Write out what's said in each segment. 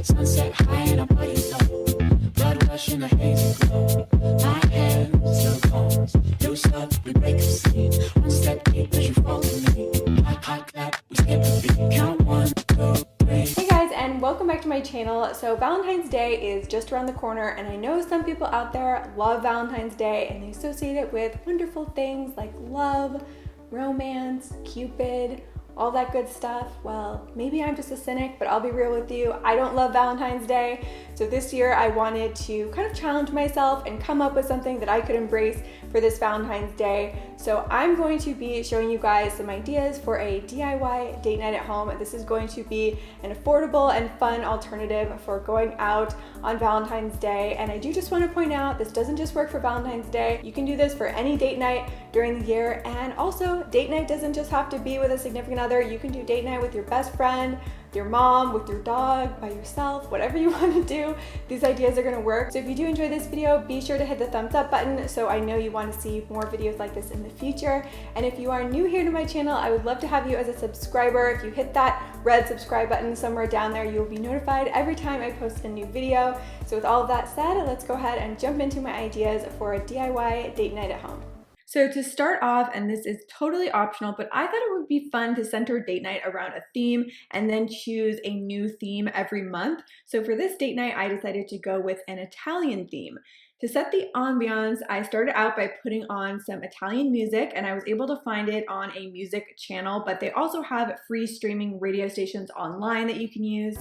Sunset high and our bodies low. Blood rush in a hazy glow. My hands, your bones. Loose up, we break the scene. One step deep as you fall to me. Hot, hot clap, we skip the beat. Count 1, 2, 3. Hey guys, and welcome back to my channel. So Valentine's Day is just around the corner, and I know some people out there love Valentine's Day and they associate it with wonderful things like love, romance, Cupid, all that good stuff. Well, maybe I'm just a cynic, but I'll be real with you. I don't love Valentine's Day. So this year I wanted to kind of challenge myself and come up with something that I could embrace for this Valentine's Day. So I'm going to be showing you guys some ideas for a DIY date night at home. This is going to be an affordable and fun alternative for going out on Valentine's Day. And I do just want to point out, this doesn't just work for Valentine's Day. You can do this for any date night during the year. And also, date night doesn't just have to be with a significant other. You can do date night with your best friend, your mom, with your dog, by yourself, whatever you want to do. These ideas are going to work. So if you do enjoy this video, be sure to hit the thumbs up button so I know you want to see more videos like this in the future. And if you are new here to my channel, I would love to have you as a subscriber. If you hit that red subscribe button somewhere down there, you'll be notified every time I post a new video. So with all of that said, let's go ahead and jump into my ideas for a DIY date night at home. So to start off, and this is totally optional, but I thought it would be fun to center date night around a theme and then choose a new theme every month. So for this date night, I decided to go with an Italian theme. To set the ambiance, I started out by putting on some Italian music, and I was able to find it on a music channel, but they also have free streaming radio stations online that you can use.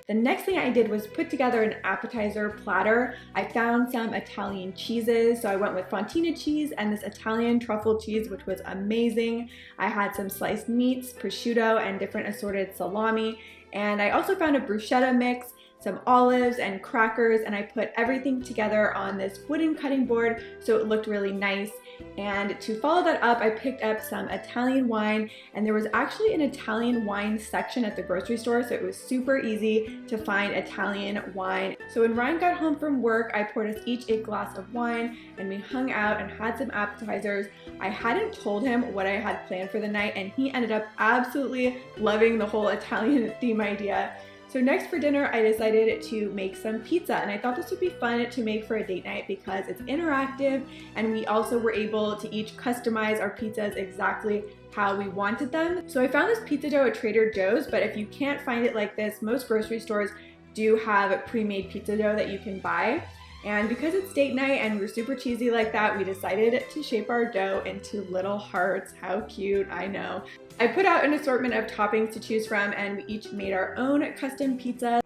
The next thing I did was put together an appetizer platter. I found some Italian cheeses, so I went with fontina cheese and this Italian truffle cheese, which was amazing. I had some sliced meats, prosciutto, and different assorted salami. And I also found a bruschetta mix, some olives and crackers, and I put everything together on this wooden cutting board so it looked really nice. And to follow that up, I picked up some Italian wine, and there was actually an Italian wine section at the grocery store, so it was super easy to find Italian wine. So when Ryan got home from work, I poured us each a glass of wine, and we hung out and had some appetizers. I hadn't told him what I had planned for the night, and he ended up absolutely loving the whole Italian theme idea. So next for dinner, I decided to make some pizza, and I thought this would be fun to make for a date night because it's interactive, and we also were able to each customize our pizzas exactly how we wanted them. So I found this pizza dough at Trader Joe's, but if you can't find it like this, most grocery stores do have pre-made pizza dough that you can buy. And because it's date night and we're super cheesy like that, we decided to shape our dough into little hearts. How cute, I know. I put out an assortment of toppings to choose from, and we each made our own custom pizza.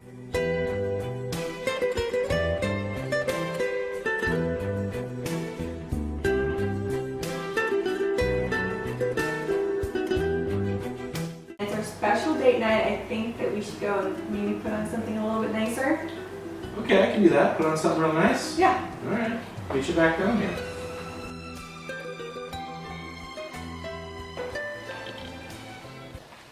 It's our special date night. I think that we should go and maybe put on something a little bit nicer. Okay, I can do that. Put on something real nice? Yeah. Alright. Reach it back down here.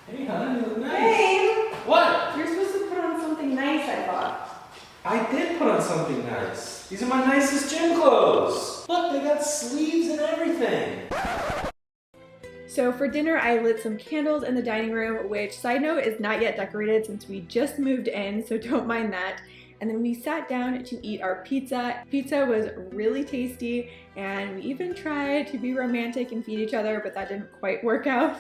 Hey, hon, you look nice. Hey! What? You're supposed to put on something nice, I thought. I did put on something nice. These are my nicest gym clothes. Look, they got sleeves and everything. So for dinner, I lit some candles in the dining room, which, side note, is not yet decorated since we just moved in, so don't mind that. And then we sat down to eat our pizza. Pizza was really tasty, and we even tried to be romantic and feed each other, but that didn't quite work out.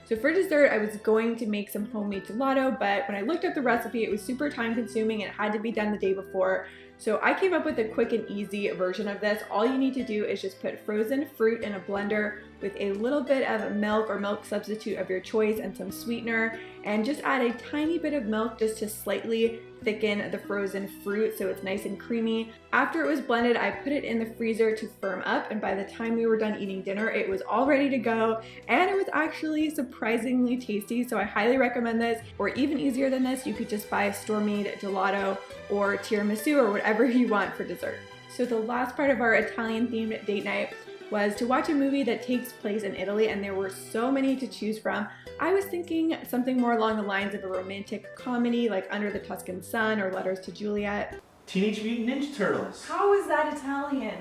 So for dessert, I was going to make some homemade gelato, but when I looked up the recipe, it was super time consuming and it had to be done the day before. So I came up with a quick and easy version of this. All you need to do is just put frozen fruit in a blender with a little bit of milk or milk substitute of your choice and some sweetener, and just add a tiny bit of milk just to slightly thicken the frozen fruit so it's nice and creamy. After it was blended, I put it in the freezer to firm up, and by the time we were done eating dinner, it was all ready to go, and it was actually surprisingly tasty, so I highly recommend this. Or even easier than this, you could just buy a store-made gelato or tiramisu or whatever you want for dessert. So the last part of our Italian themed date night was to watch a movie that takes place in Italy, and there were so many to choose from. I was thinking something more along the lines of a romantic comedy like Under the Tuscan Sun or Letters to Juliet. Teenage Mutant Ninja Turtles. How is that Italian?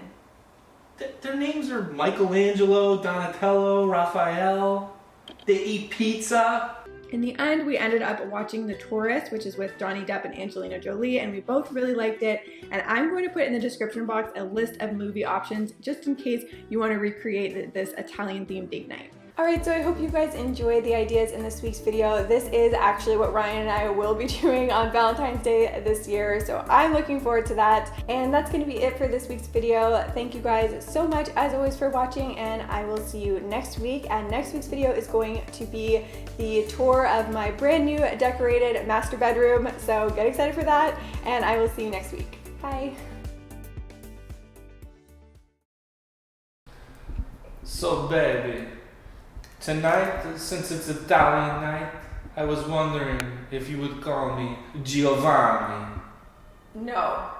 Their names are Michelangelo, Donatello, Raphael. They eat pizza. In the end, we ended up watching The Tourist, which is with Johnny Depp and Angelina Jolie, and we both really liked it. And I'm going to put in the description box a list of movie options just in case you want to recreate this Italian-themed date night. Alright, so I hope you guys enjoyed the ideas in this week's video. This is actually what Ryan and I will be doing on Valentine's Day this year, so I'm looking forward to that. And that's going to be it for this week's video. Thank you guys so much, as always, for watching, and I will see you next week. And next week's video is going to be the tour of my brand new decorated master bedroom, so get excited for that, and I will see you next week. Bye! So baby, tonight, since it's Italian night, I was wondering if you would call me Giovanni. No.